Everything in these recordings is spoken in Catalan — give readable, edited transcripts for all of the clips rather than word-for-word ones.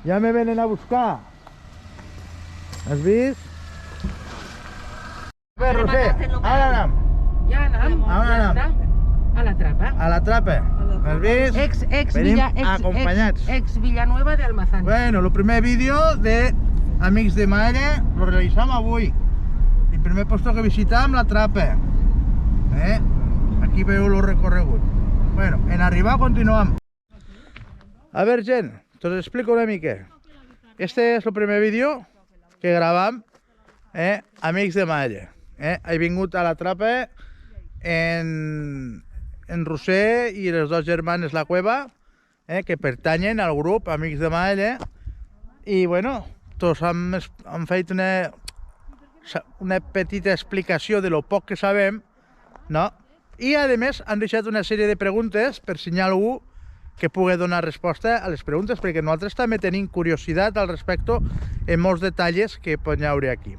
Ja me venen a buscar. Has vist? A veure, Roser, ara anem. Ja anem, On ja anem? està. A la trapa. A la trapa. Has vist? Venim acompanyats. Ex Villanueva de Almazán. Bueno, el primer vídeo de Amics de Maella lo realitzam avui. El primer puesto que visitam, la trapa. Aquí veieu el recorregut. Bueno, en arribar continuem. A veure, gent, us explico una mica. Este és el primer vídeo que gravam, Amics de Maella. He vingut a la trapa en Roser i les dos germanes La Cueva, que pertanyen al grup Amics de Maella. I bueno, tots han fet una petita explicació de lo poc que sabem, no? I a més han deixat una sèrie de preguntes per si hi ha algú que pugui donar resposta a les preguntes, perquè nosaltres també tenim curiositat al respecte en molts detalls que pot haver aquí.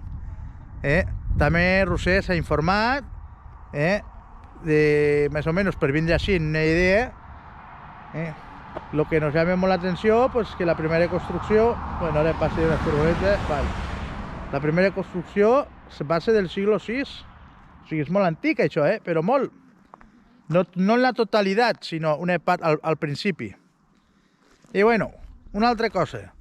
També Roser s'ha informat, de més o menys per vindre així una idea. Lo que nos llama molt l'atenció és que la primera construcció, bueno, ara passaré una furgoneta, vale. La primera construcció va ser del siglo VI, o sigui, és molt antic això, però molt. No en la totalitat, sinó una part al principi. I bueno, una altra cosa.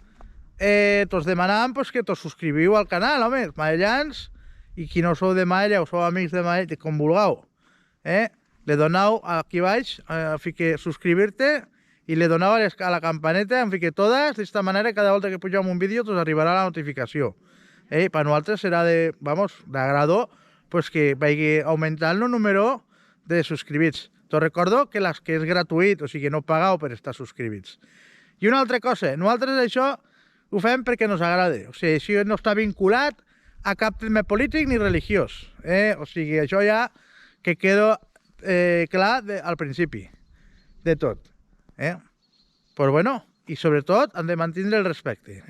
Tots demanàvem que tots subscriviu al canal, home, els maellans, i qui no sou de Maella o sou amics de Maella, com vulgueu. Le doneu aquí baix, fique subscribir-te, i le doneu a la campaneta, en fique totes, d'esta manera cada volta que pugem un vídeo us arribarà la notificació. Per nosaltres serà d'agradó que vagi augmentant el número de subscrivits. Te recordo que és gratuït, o sigui, no pagueu per estar subscrivits. I una altra cosa, nosaltres això ho fem perquè ens agrada, o sigui, això no està vinculat a cap tema polític ni religiós, o sigui, això ja que queda clar al principi de tot. Però bueno, i sobretot han de mantenir el respecte.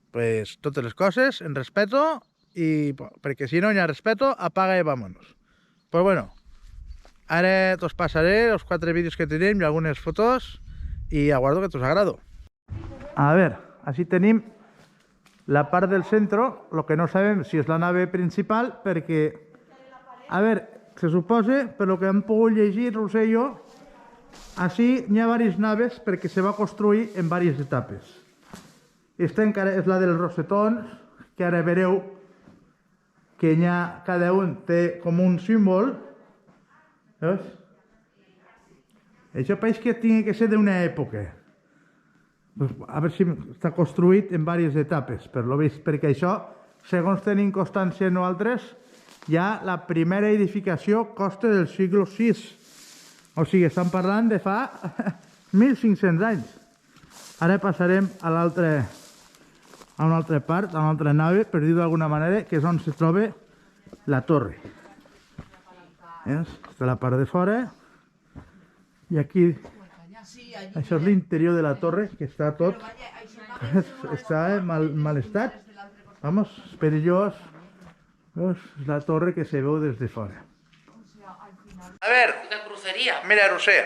Pues totes les coses en respeto, i perquè si no hi ha respeto, apaga i vámonos. Però bueno, ara us passaré els 4 vídeos que tenim i algunes fotos i aguardo que us agrado. A veure, així tenim la part del centre, el que no sabem si és la nave principal, perquè, a veure, se suposa, per lo que hem pogut llegir, Roser i jo, així hi ha diverses naves perquè se va construir en diverses etapes. Esta encara és la dels rosetons, que ara veureu que cada un té com un símbol. Veus? Això pareix que tingui que ser d'una època. A veure si està construït en diverses etapes, per lo vist, perquè això, segons tenim constància nosaltres, ja la primera edificació costa del segle VI. O sigui, estan parlant de fa 1.500 anys. Ara passarem a una altra part, a una altra nave, per dir d'alguna manera, que és on se troba la torre. Està la part de fora. I aquí, això és l'interior de la torre, que està tot, està en mal estat. Vamos, és perillós. És la torre que se veu des de fora. A veure, mira, Roser,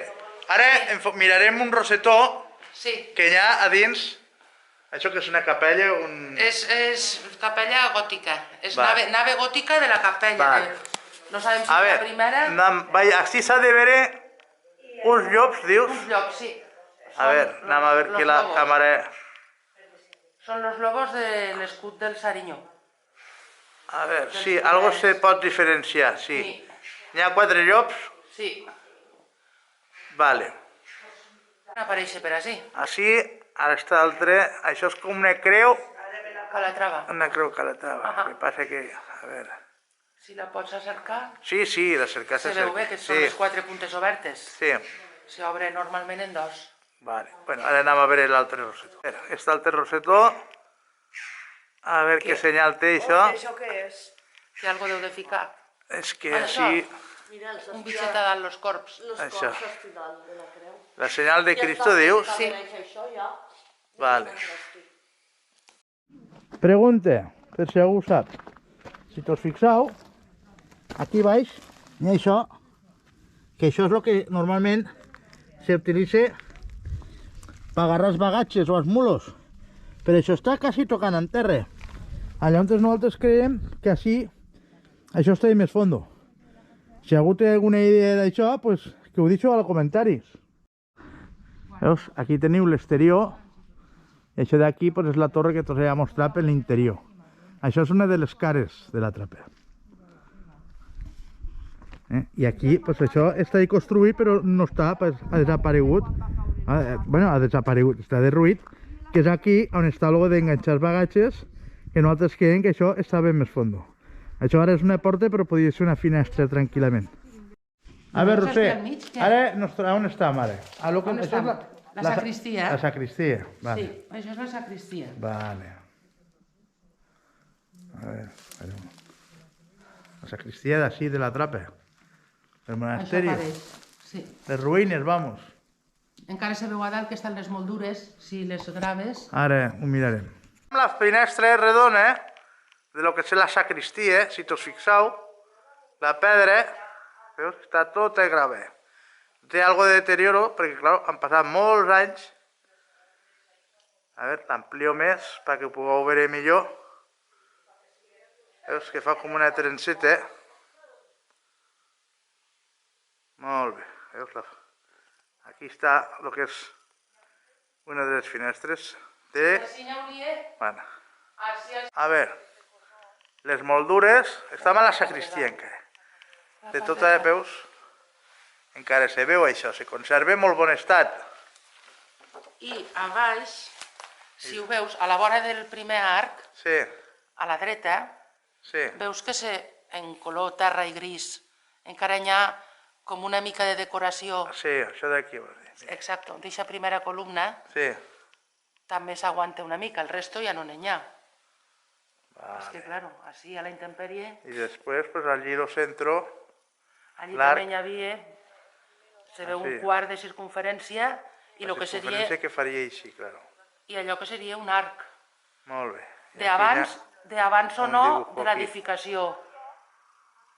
ara mirarem un rosetó que hi ha a dins. Això que és una capella? És capella gòtica. És nave gòtica de la capella. No sabem si és la primera. Així s'ha de veure uns llops, dius? Uns llops, sí. A veure, anem a veure que la càmera... Són els lobos de l'escut del Sarinyó. A veure, sí, algo se pot diferenciar, sí. Hi ha 4 llops? Sí. Vale. Apareix per així. Així, ara està l'altre, això és com una creu... Calatrava. Una creu Calatrava. El que passa que, a veure... Si la pots acercar... Sí, la cercar se veu bé que són les 4 puntes obertes. Sí. S'obre normalment en 2. Vale, bueno, ara anem a veure l'altre rosetó. Aquest altre rosetó... A veure què senyal té això. Això què és? Si algo deu de ficar. És que així... Un bitxet a dalt los corps. Això. La senyal de Cristo, dius? Sí. Vale. Pregunta, per si algú sap. Si us fixeu, aquí baix hi ha això, que això és el que normalment s'utilitza per agarrar els bagatges o els mulos. Però això està quasi tocant en terra. Llavors nosaltres creiem que així això està més fondo. Si algú té alguna idea d'això, pues, que ho deixo als comentaris. Veus? Aquí teniu l'exterior. I això d'aquí pues, és la torre que us he mostrat per l'interior. Això és una de les cares de la trapa. I aquí, pues, això està construït però no està, pues, ha desaparegut. Bueno, ha desaparegut, està derruït, que és aquí on està el d'enganxar els bagatges, que nosaltres creiem que això està ben més fondo. Això ara és una porta però podria ser una finestra tranquil·lament. A veure, Roser, ara on estem ara? On estem? La sacristia. La sacristia, vale. Sí, això és la sacristia. Vale. A veure, la sacristia d'ací, de la trapa. El monasteri. Això pareix, sí. Les ruïnes, vamos. Encara se veu a dalt que estan les moldures, si les graves. Ara ho mirarem. La finestra és redona de lo que és la sacristia, si us fixeu, la pedra, veus, està tota grava. Té algo de deterioro, perquè, clar, han passat molts anys. A veure, l'amplio més, perquè ho pugueu veure millor. Veus que fa com una trenceta. Molt bé, veus? Aquí està el que és una de les finestres. Bueno. A veure, les moldures, estem a la sacristia encara. De tota de peus, encara se veu això, se conserva en molt bon estat. I a baix, si ho veus, a la vora del primer arc, a la dreta, veus que en color terra i gris encara hi ha com una mica de decoració. Sí, això d'aquí vols dir. Exacte, d'aquesta primera columna també s'aguanta una mica, el resto ja no n'hi ha. És que, claro, així a la intempèrie... I després, pues, al giro centro... Allí també hi havia, se veu un quart de circunferència i el que seria... La circunferència que faria així, claro. I allò que seria un arc. Molt bé. D'abans o no de l'edificació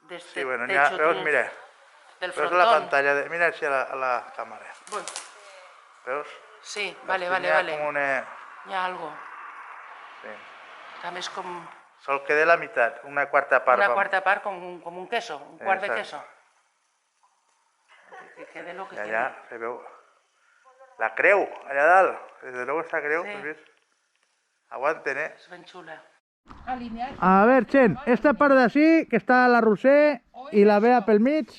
d'este techo. Sí, bueno, ja, veus, mira. Del veus la pantalla, mira així a la càmera. Veus? Sí, vale. Hi ha algo. Sí. També és com... Sol queda la meitat, una quarta part. Una quarta part com un queso, un quart de queso. Que quede lo que quede. Allà se veu la creu, allà dalt. Des de luego esta creu, pues ves. Aguanten, És ben xula. A veure, Chen, esta part d'ací, que està la Roser i la Bea pel mig,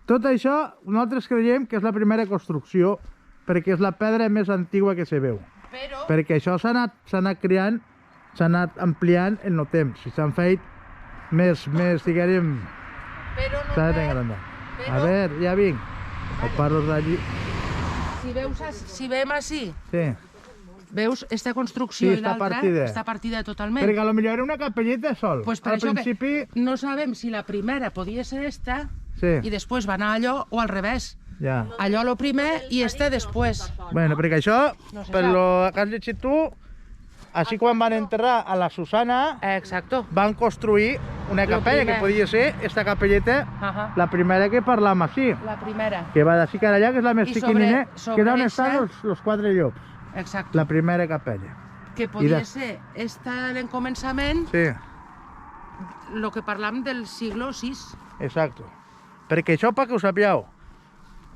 tot això nosaltres creiem que és la primera construcció perquè és la pedra més antigua que se veu. Perquè això s'ha anat creant, s'ha anat ampliant en el temps, i s'han fet més, diguem, s'ha anat engrandant. A veure, ja vinc, el parlo d'allí. Si veiem així, veus, esta construcció i l'altra està partida totalment. Perquè potser era una capelleta sol. Al principi no sabem si la primera podia ser esta i després va anar allò o al revés. Allò lo primer i este després. Bueno, perquè això, per lo que has llegit tu, així quan van enterrar a la Susana, van construir una capella, que podia ser esta capelleta, la primera que parlam així. La primera. Que va d'ací cara allà, que és la més xiquinina, que és on estan els quatre llops. Exacte. La primera capella. Que podia ser esta en començament, el que parlam del siglo VI. Exacte. Perquè això, perquè ho sapigueu,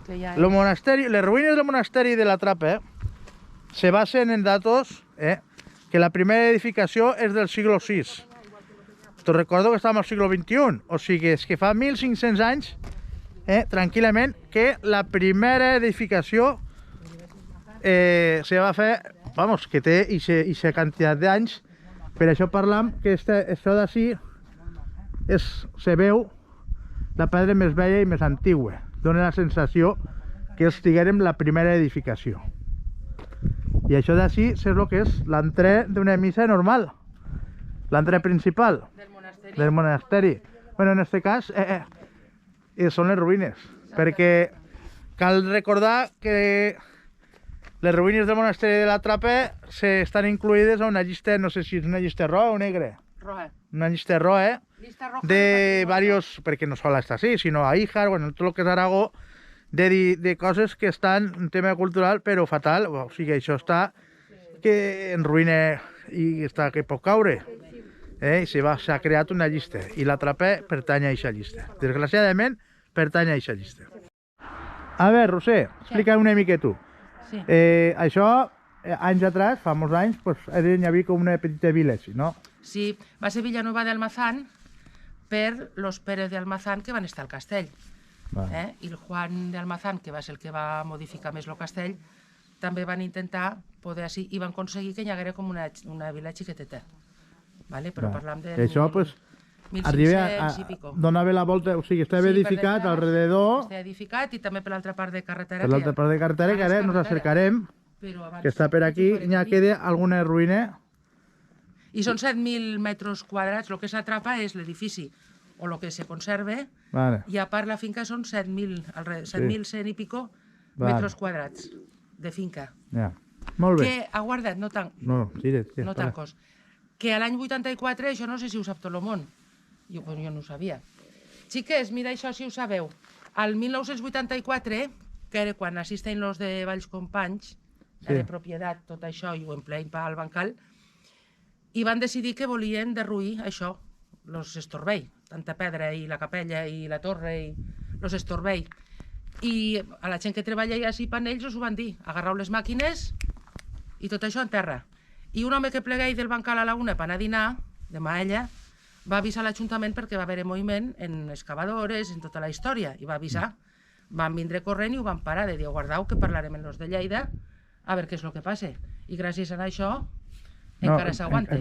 les ruïnes del monasteri de la Trapa se basen en datos que la primera edificació és del siglo VI. Te recordo que estem al siglo XXI, o sigui, és que fa 1.500 anys, tranquil·lament, que la primera edificació se va fer, vamos, que té aquesta quantitat d'anys. Per això parlam que això d'ací se veu la pedra més vella i més antigua. Dóna la sensació que és, diguem, la primera edificació. I això d'ací és el que és l'entrè d'una missa normal, l'entrè principal del monasteri. Bueno, en aquest cas són les ruïnes, perquè cal recordar que les ruïnes del monasteri de la Trapa estan incluïdes a una llista, no sé si és una llista roja o negra. Roja. Una llista roja de varios, perquè no sol estar així, sinó a Ijar, bueno, tot el que és Aragó, de coses que estan en tema cultural, però fatal. O sigui, això està que en ruïna i està que pot caure. S'ha creat una llista i la trapa pertany a aquesta llista. Desgraciadament, pertany a aquesta llista. A veure, Roser, explica una mica tu. Això, anys atrás, fa molts anys, hi havia com una petita vila, no? Sí, va ser Villanueva de Almazán per los Pérez de Almazán que van estar al castell. I el Juan de Almazán, que va ser el que va modificar més el castell, també van intentar poder així i van aconseguir que hi haguera com una vila xiqueteta. Però parlam de 1500 i pico. Donava la volta, o sigui, estava edificat alrededor. Estava edificat i també per l'altra part de carretera. Per l'altra part de carretera, que ara ens acercarem, que està per aquí, ja queda alguna ruïna. I són 7.000 metres quadrats, el que s'atrapa és l'edifici, o el que se conserva, i a part la finca són 7.100 i pico metres quadrats de finca. Molt bé. Que, aguarda't, no tancos, que a l'any 84, això no sé si ho sap tot el món, jo no ho sabia. Xiques, mira això si ho sabeu, al 1984, que era quan assisten los de Valls Companys, de propietat, tot això, i ho empleïn pel bancal, i van decidir que volien derruir això, los estorbell, tanta pedra i la capella i la torre i los estorbell. I a la gent que treballa així per ells us ho van dir, agarrau les màquines i tot això en terra. I un home que pleguei del bancal a la una per anar a dinar, de Maella, va avisar l'Ajuntament perquè va haver moviment en excavadores, en tota la història, i va avisar. Van vindre corrent i ho van parar, de dir, guardau que parlarem amb els de Lleida, a veure què és el que passa. I gràcies a això encara s'aguanta.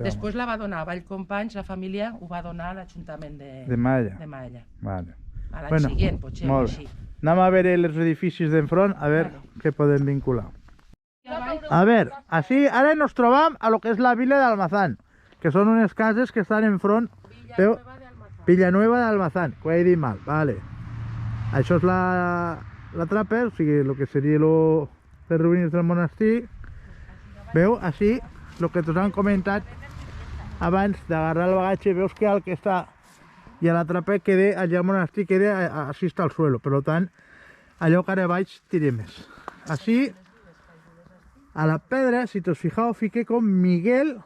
Després la va donar a Vall Companys, la família ho va donar a l'Ajuntament de Maella. A l'any següent, potser, així. Anem a veure els edificis d'enfront, a veure què podem vincular. A veure, així ara ens trobam a lo que és la vila d'Almazán, que són unes cases que estan enfront. Villanueva d'Almazán, que ho he dit mal, vale. Això és la trapa, o sigui, el que seria les ruïnes del monestir. Veu, així, el que t'us han comentat abans d'agarrar el bagatge, veus que el que està i a la trapa queda, allà al monestir queda així està al suelo, per tant, allò que ara baix tira més. Així, a la pedra, si t'us fijau, fiqué com Miguel,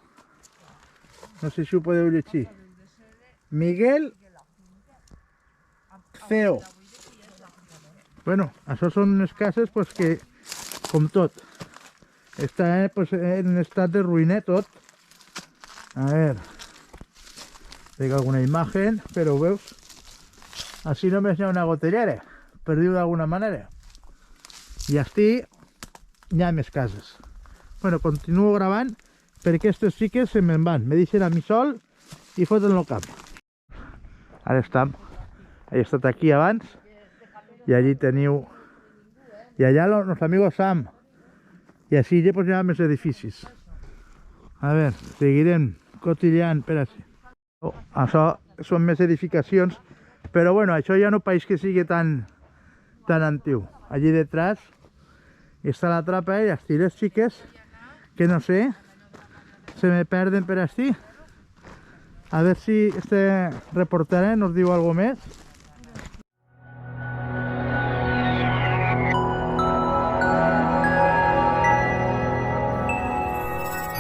no sé si ho podeu llegir, Miguel Ceo. Bueno, això són unes cases que, com tot, està en estat de ruïna tot. A veure, tinc alguna imatge, però ho veus? Així només hi ha una gotellera, per dir-ho d'alguna manera. I així hi ha més cases. Bueno, continuo gravant perquè aquestes sí que se me'n van. Me deixen a mi sol i foten el cap. Ara estem. He estat aquí abans i allí teniu... I allà els amigos Sam. I així ja hi ha més edificis. A veure, seguirem cotillant per així. Això són més edificacions, però bueno, això ja no pareix que sigui tan antiu. Allí detrás està la trapa i les tires xiques que no sé, se me perden per així. A veure si este reporter nos diu alguna més.